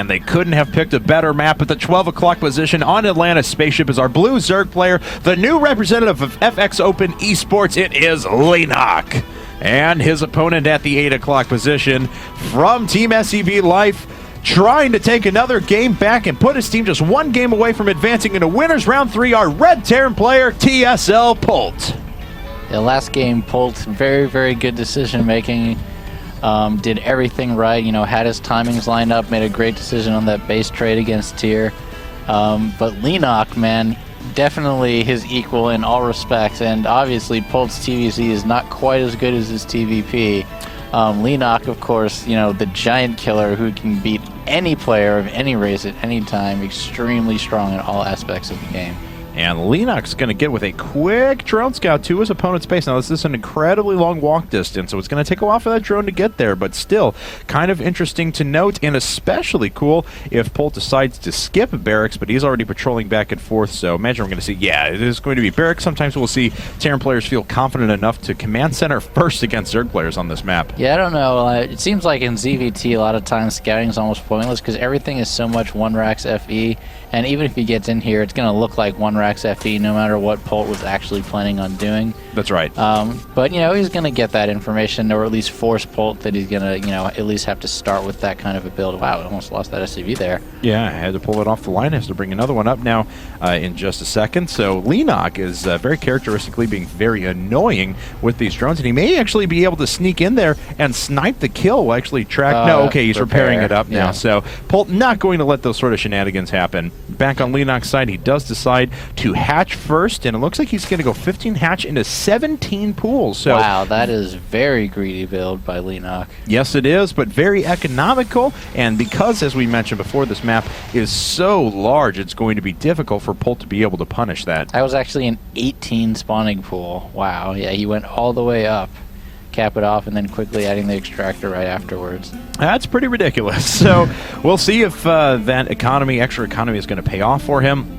And they couldn't have picked a better map. At the 12 o'clock position on Atlantis, Spaceship is our blue Zerg player, the new representative of FX Open Esports. It is Leenock. And his opponent at the 8 o'clock position from Team SCV Life, trying to take another game back and put his team just one game away from advancing into winners round 3, our Red Terran player, TSL.Polt. The last game, Polt, very, very good decision making. Did everything right, you know, had his timings lined up, made a great decision on that base trade against Tyr. But Leenock, man, definitely his equal in all respects, and obviously Polt's TVC is not quite as good as his TVP. Leenock, of course, you know, the giant killer who can beat any player of any race at any time, extremely strong in all aspects of the game. And Leenock's going to get with a quick drone scout to his opponent's base. Now, this is an incredibly long walk distance, so it's going to take a while for that drone to get there, but still kind of interesting to note, and especially cool if Polt decides to skip barracks, but he's already patrolling back and forth, so imagine we're going to see, yeah, it is going to be barracks. Sometimes we'll see Terran players feel confident enough to command center first against Zerg players on this map. Yeah, I don't know. It seems like in ZVT, a lot of times scouting is almost pointless because everything is so much 1-Rax FE, and even if he gets in here, it's going to look like 1-Rax FE no matter what Polt was actually planning on doing. That's right. But, you know, he's going to get that information, or at least force Polt that he's going to, you know, at least have to start with that kind of a build. Wow, I almost lost that SCV there. Yeah, I had to pull it off the line. Has to bring another one up now in just a second. So Leenock is very characteristically being very annoying with these drones, and he may actually be able to sneak in there and snipe the kill. We'll actually track. No, okay, he's repairing it up now. So Polt not going to let those sort of shenanigans happen. Back on Leenock's side, he does decide to hatch first, and it looks like he's going to go 15 hatch into 17 pools. So wow, that is very greedy build by Leenock. Yes, it is, but very economical, and because, as we mentioned before, this map is so large, it's going to be difficult for Polt to be able to punish that. That was actually an 18 spawning pool. Wow, yeah, he went all the way up, cap it off, and then quickly adding the extractor right afterwards. That's pretty ridiculous. So we'll see if that extra economy is going to pay off for him.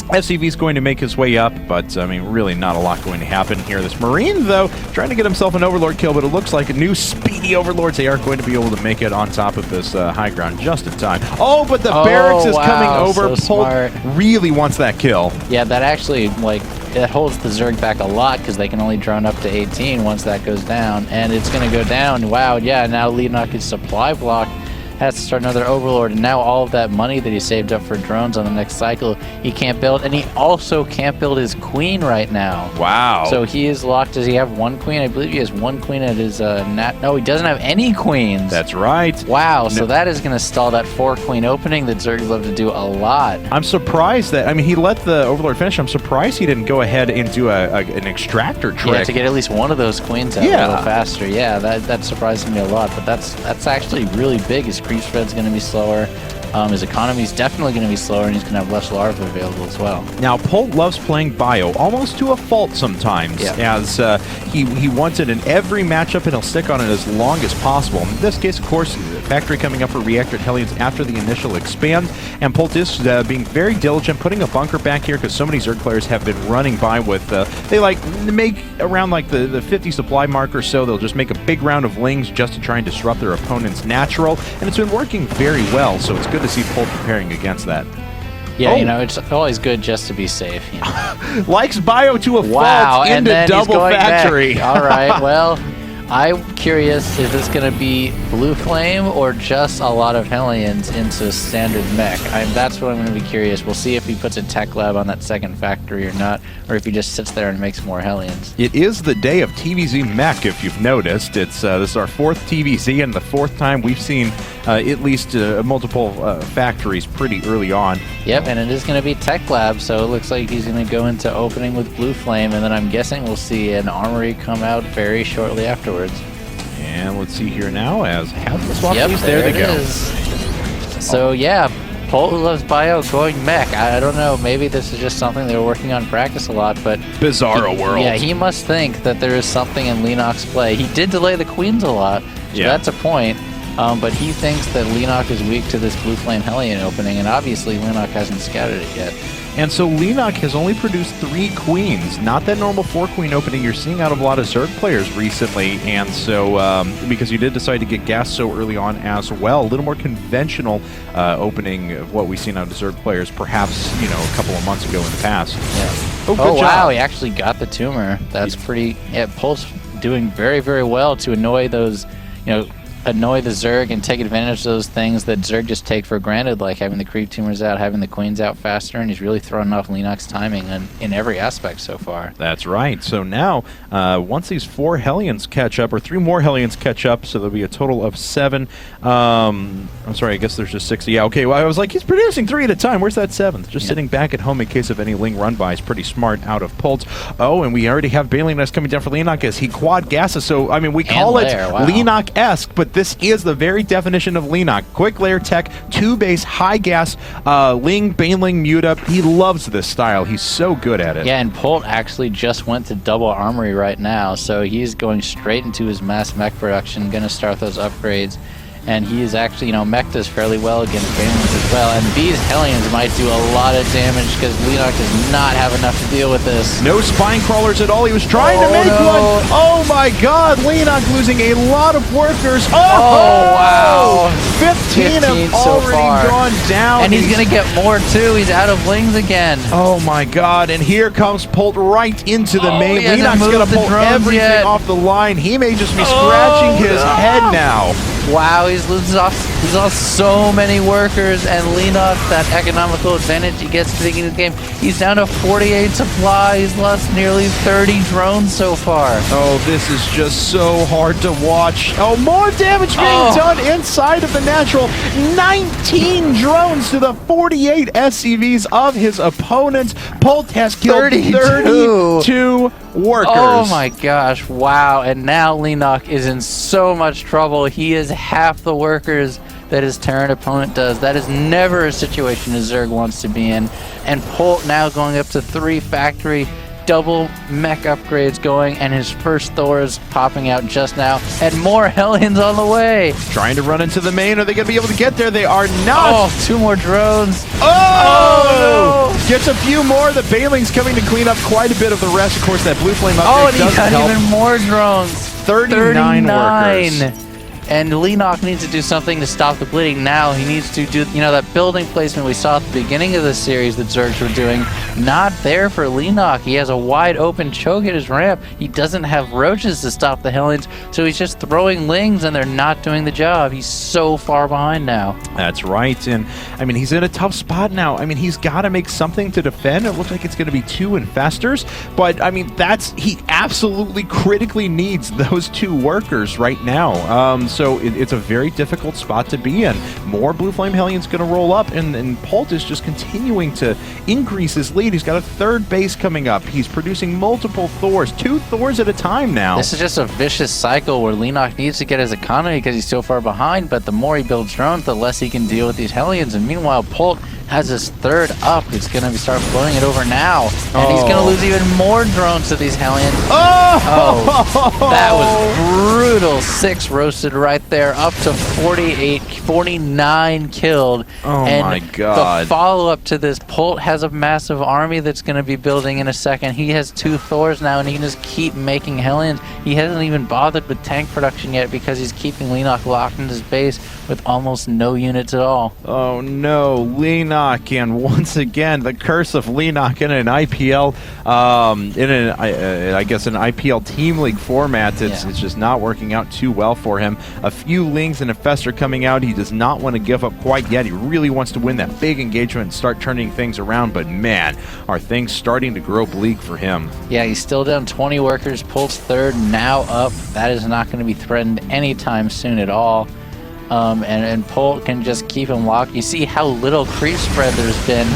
SCV is going to make his way up, but, I mean, really not a lot going to happen here. This Marine, though, trying to get himself an Overlord kill, but it looks like a new speedy Overlords. They are going to be able to make it on top of this high ground just in time. Oh, but the barracks is coming over. So Polt really wants that kill. Yeah, that actually, like, it holds the Zerg back a lot because they can only drone up to 18 once that goes down, and it's going to go down. Wow, yeah, now Leenock is supply blocked. Has to start another Overlord, and now all of that money that he saved up for drones on the next cycle, he can't build, and he also can't build his queen right now. Wow. So he is locked. Does he have one queen? I believe he has one queen at his no, he doesn't have any queens. That's right. Wow, so that is going to stall that 4-queen opening that Zerg love to do a lot. I'm surprised that, I mean, he let the Overlord finish. I'm surprised he didn't go ahead and do an extractor trick. Yeah, to get at least one of those queens out a little faster. Yeah, that surprised me a lot, but that's actually really big. His creep spread's going to be slower. His economy's definitely going to be slower, and he's going to have less larva available as well. Now, Polt loves playing bio, almost to a fault sometimes, as he wants it in every matchup, and he'll stick on it as long as possible. In this case, of course, factory coming up for reactor Hellions after the initial expand, and Polt is being very diligent, putting a bunker back here, because so many Zerg players have been running by with, they like make around like the 50 supply mark or so. They'll just make a big round of lings just to try and disrupt their opponent's natural, and it's been working very well, so it's good to see Polt preparing against that. Yeah, you know, it's always good just to be safe. You know. Likes bio to a fault into double factory. All right, well, I'm curious, is this going to be Blue Flame or just a lot of Hellions into standard mech? That's what I'm going to be curious. We'll see if he puts a tech lab on that second factory or not, or if he just sits there and makes more Hellions. It is the day of TVZ mech, if you've noticed. It's this is our 4th TVZ, and the 4th time we've seen at least multiple factories pretty early on. Yep, and it is going to be tech lab, so it looks like he's going to go into opening with Blue Flame, and then I'm guessing we'll see an armory come out very shortly afterwards. And let's see here now as Hazmat swap. Yep, there they go. So yeah, Polt loves bio going mech. I don't know, maybe this is just something they were working on practice a lot, but Bizarro world. Yeah, he must think that there is something in Leenock's play. He did delay the queens a lot, so that's a point. But he thinks that Leenock is weak to this Blue Flame Hellion opening, and obviously Leenock hasn't scouted it yet. And so Leenock has only produced 3 queens, not that normal 4-queen opening you're seeing out of a lot of Zerg players recently. And so, because you did decide to get gas so early on as well, a little more conventional opening of what we've seen out of Zerg players, perhaps, you know, a couple of months ago in the past. Yeah. Oh, good job. Wow, he actually got the tumor. That's pretty. Yeah, Polt's doing very, very well to annoy those, you know, annoy the Zerg and take advantage of those things that Zerg just take for granted, like having the creep tumors out, having the queens out faster, and he's really throwing off Leenock's timing in every aspect so far. That's right. So now, once these 4 Hellions catch up, or 3 more Hellions catch up, so there'll be a total of 7. I'm sorry, I guess there's just 6. Yeah, okay, well, I was like, he's producing 3 at a time. Where's that 7th? Just sitting back at home in case of any Ling run-by is pretty smart out of Polt. Oh, and we already have Baling Nest coming down for Leenock as he quad gasses. So, I mean, we call it Leenock-esque, but this is the very definition of Leenock. Quick layer tech, 2 base, high gas, Ling, Baneling, mute up. He loves this style. He's so good at it. Yeah, and Polt actually just went to double armory right now, so he's going straight into his mass mech production, going to start those upgrades. And he is actually, you know, mech does fairly well against Banelings as well. And these Hellions might do a lot of damage because Leenock does not have enough to deal with this. No spine crawlers at all. He was trying to make one. Oh my god, Leenock losing a lot of workers. Oh wow. 15 have already gone down. And he's going to get more too. He's out of Lings again. Oh my god, and here comes Polt right into the main. Leenock's going to pull everything off the line. He may just be scratching his head now. Wow, he's lost so many workers, and Leenock, that economical advantage he gets at the beginning of the game, he's down to 48 supply. He's lost nearly 30 drones so far. Oh, this is just so hard to watch. Oh, more damage being done inside of the natural. 19 drones to the 48 SCVs of his opponents. Polt has killed 32 workers. Oh my gosh, wow. And now Leenock is in so much trouble. He is half the workers that his Terran opponent does. That is never a situation a Zerg wants to be in. And Polt now going up to 3 factory, double mech upgrades going, and his first Thors popping out just now, and more Hellions on the way. Trying to run into the main. Are they going to be able to get there? They are not. Oh, 2 more drones. Oh, no. Gets a few more. The Baling's coming to clean up quite a bit of the rest. Of course, that blue flame upgrade doesn't help. Oh, and he got even more drones. 39 workers. And Leenock needs to do something to stop the bleeding now. He needs to do, you know, that building placement we saw at the beginning of the series that Zergs were doing. Not there for Leenock. He has a wide open choke at his ramp. He doesn't have roaches to stop the Hellions, so he's just throwing Lings and they're not doing the job. He's so far behind now. That's right. And, I mean, he's in a tough spot now. I mean, he's got to make something to defend. It looks like it's going to be 2 infestors. But, I mean, he absolutely critically needs those 2 workers right now. So it's a very difficult spot to be in. More Blue Flame Hellions going to roll up, and Polt is just continuing to increase his lead. He's got a 3rd base coming up. He's producing multiple Thors, 2 Thors at a time now. This is just a vicious cycle where Leenock needs to get his economy because he's so far behind, but the more he builds drones, the less he can deal with these Hellions. And meanwhile, Polt has his 3rd up. He's going to start floating it over now. And he's going to lose even more drones to these Hellions. That was brutal. 6 roasted right there, up to 49 killed. And my god. The follow-up to this, Polt has a massive army that's going to be building in a second. He has 2 Thors now, and he can just keep making Hellions. He hasn't even bothered with tank production yet because he's keeping Leenock locked in his base with almost no units at all. Oh no, Leenock, and once again, the curse of Leenock in an IPL, I guess an IPL Team League format. It's just not working out too well for him. A few Lings and a Fester coming out. He does not want to give up quite yet. He really wants to win that big engagement and start turning things around, but man, are things starting to grow bleak for him. Yeah, he's still down 20 workers. Polt's 3rd now up. That is not going to be threatened anytime soon at all. And Polt can just keep him locked. You see how little creep spread there's been,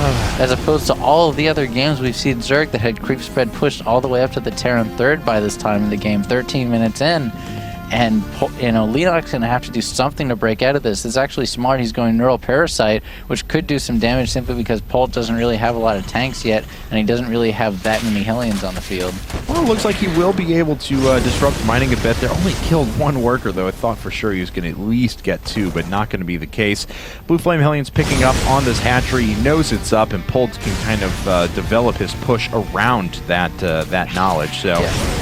as opposed to all of the other games we've seen Zerg that had creep spread pushed all the way up to the Terran 3rd by this time in the game, 13 minutes in. And Leenock's going to have to do something to break out of this. It's actually smart. He's going Neural Parasite, which could do some damage simply because Polt doesn't really have a lot of tanks yet, and he doesn't really have that many Hellions on the field. Well, it looks like he will be able to disrupt mining a bit there. Only killed one worker, though. I thought for sure he was going to at least get two, but not going to be the case. Blue Flame Hellions picking up on this hatchery. He knows it's up, and Polt can kind of develop his push around that knowledge. So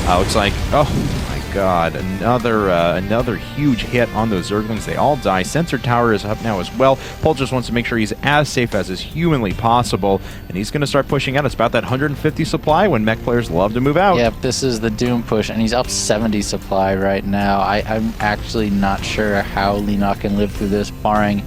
looks like, oh my God, another huge hit on those Zerglings. They all die. Sensor Tower is up now as well. Polt just wants to make sure he's as safe as is humanly possible, and he's going to start pushing out. It's about that 150 supply when mech players love to move out. Yep, this is the Doom push, and he's up 70 supply right now. I'm actually not sure how Leenock can live through this, barring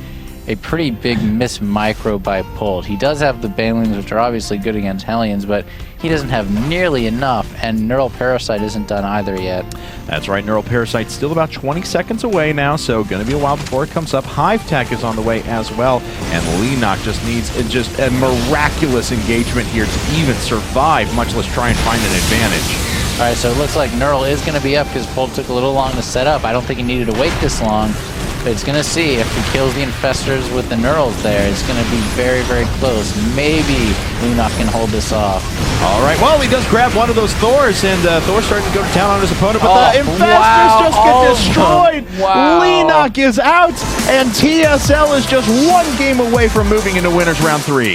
a pretty big miss micro by Polt. He does have the Banelings, which are obviously good against Hellions, but he doesn't have nearly enough, and Neural Parasite isn't done either yet. That's right, Neural Parasite's still about 20 seconds away now, so going to be a while before it comes up. Hive Tech is on the way as well, and Leenock just needs just a miraculous engagement here to even survive, much less try and find an advantage. All right, so it looks like Neural is going to be up because Polt took a little long to set up. I don't think he needed to wait this long. But it's going to see if he kills the Infestors with the Neurals there. It's going to be very, very close. Maybe Leenock can hold this off. All right, well, he does grab one of those Thors, and Thor's starting to go to town on his opponent, but the Infestors just get destroyed. Leenock is out, and TSL is just one game away from moving into winners round 3.